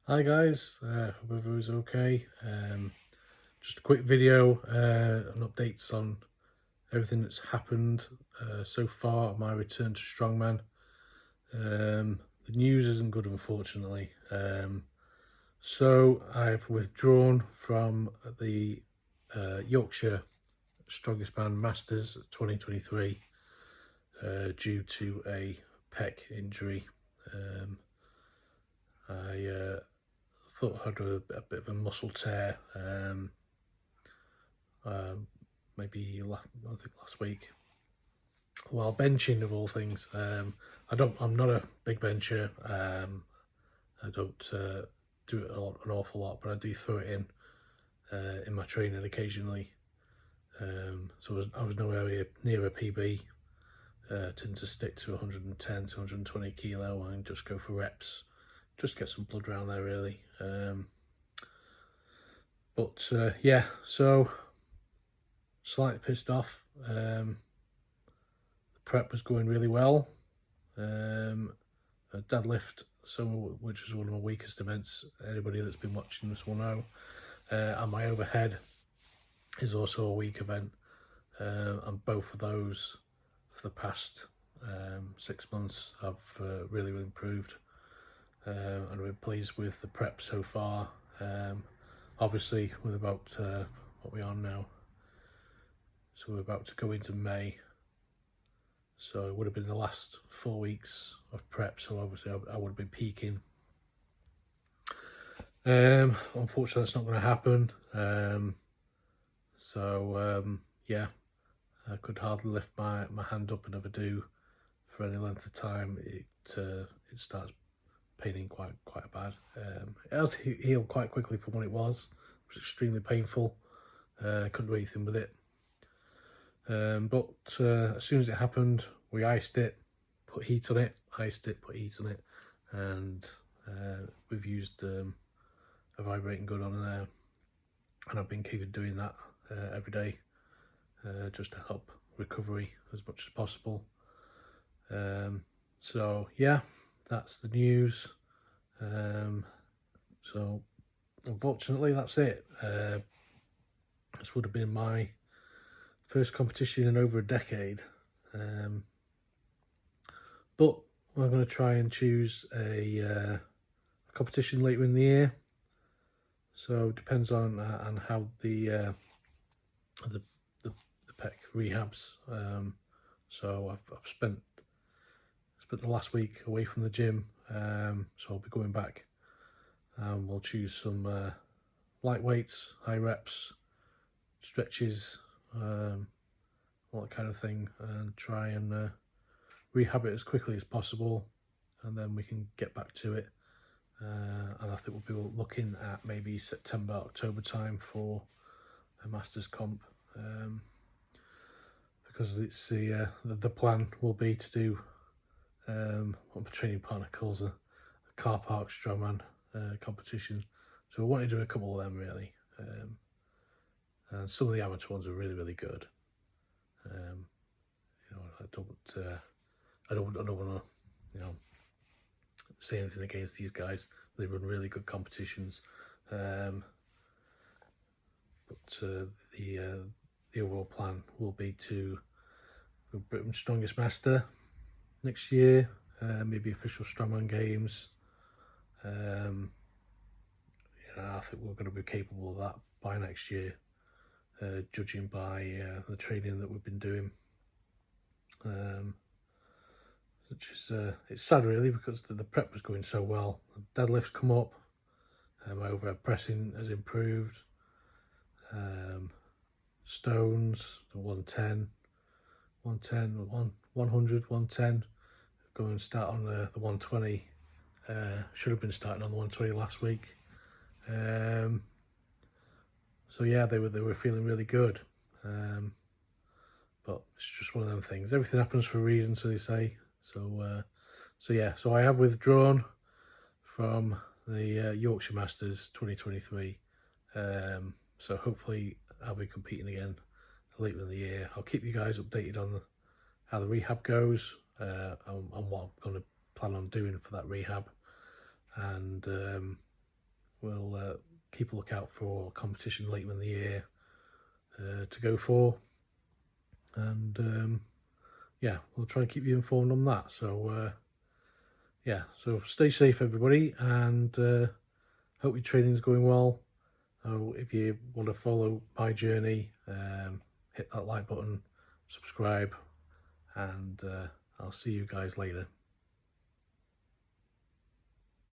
Hi guys, hope everyone's okay. Just a quick video and updates on everything that's happened so far on my return to strongman. The news isn't good, unfortunately. So I've withdrawn from the Yorkshire Strongest Man Masters 2023 due to a pec injury. I thought I had a bit of a muscle tear, maybe I think last week, while benching of all things. I'm not a big bencher. I don't do it an awful lot, but I do throw it in my training occasionally. So I was nowhere near a PB. Tend to stick to 110 to 120 kilo and just go for reps, just get some blood around there really. But yeah, so slightly pissed off. The prep was going really well. A deadlift, which is one of my weakest events. Anybody that's been watching this will know. And my overhead is also a weak event. And both of those for the past 6 months have really improved. And I've been pleased with the prep so far. Obviously, with about what we are now, so we're about to go into May. So it would have been the last 4 weeks of prep. So obviously I would have been peaking. Unfortunately, that's not going to happen. Yeah, I could hardly lift my hand up and never do for any length of time. It starts paining quite bad. It has healed quite quickly from what it was. It was extremely painful. Couldn't do anything with it. But as soon as it happened, we iced it, put heat on it, and we've used a vibrating gun on there, and I've been keeping doing that every day, just to help recovery as much as possible. So yeah, that's the news. So unfortunately, that's it. This would have been my first competition in over a decade, but we're going to try and choose a competition later in the year. So it depends on how the pec rehabs. So I've spent the last week away from the gym, so I'll be going back, and we'll choose some light weights, high reps, stretches, all that kind of thing, and try and rehab it as quickly as possible, and then we can get back to it. And I think we'll be looking at maybe September, October time for a Masters comp, because it's the plan will be to do what my training partner calls a car park strongman competition. So we want to do a couple of them really, and some of the amateur ones are really good. I don't want to say anything against these guys. They run really good competitions, but the overall plan will be to go Britain's Strongest Master next year, maybe official strongman games. I think we're going to be capable of that by next year, judging by the training that we've been doing. Which is it's sad really, because the prep was going so well. The deadlifts come up, my overhead pressing has improved, stones to 110, 100, 110, going to start on the 120. Should have been starting on the 120 last week. So yeah, they were feeling really good, but it's just one of them things. Everything happens for a reason, so they say. So yeah, so I have withdrawn from the Yorkshire Masters 2023. So hopefully I'll be competing again later in the year. I'll keep you guys updated on how the rehab goes, and what I'm going to plan on doing for that rehab. And we'll keep a lookout for competition later in the year to go for, and yeah, we'll try and keep you informed on that. So yeah, so stay safe everybody, and hope your training's going well. If you want to follow my journey, hit that like button, subscribe, and I'll see you guys later.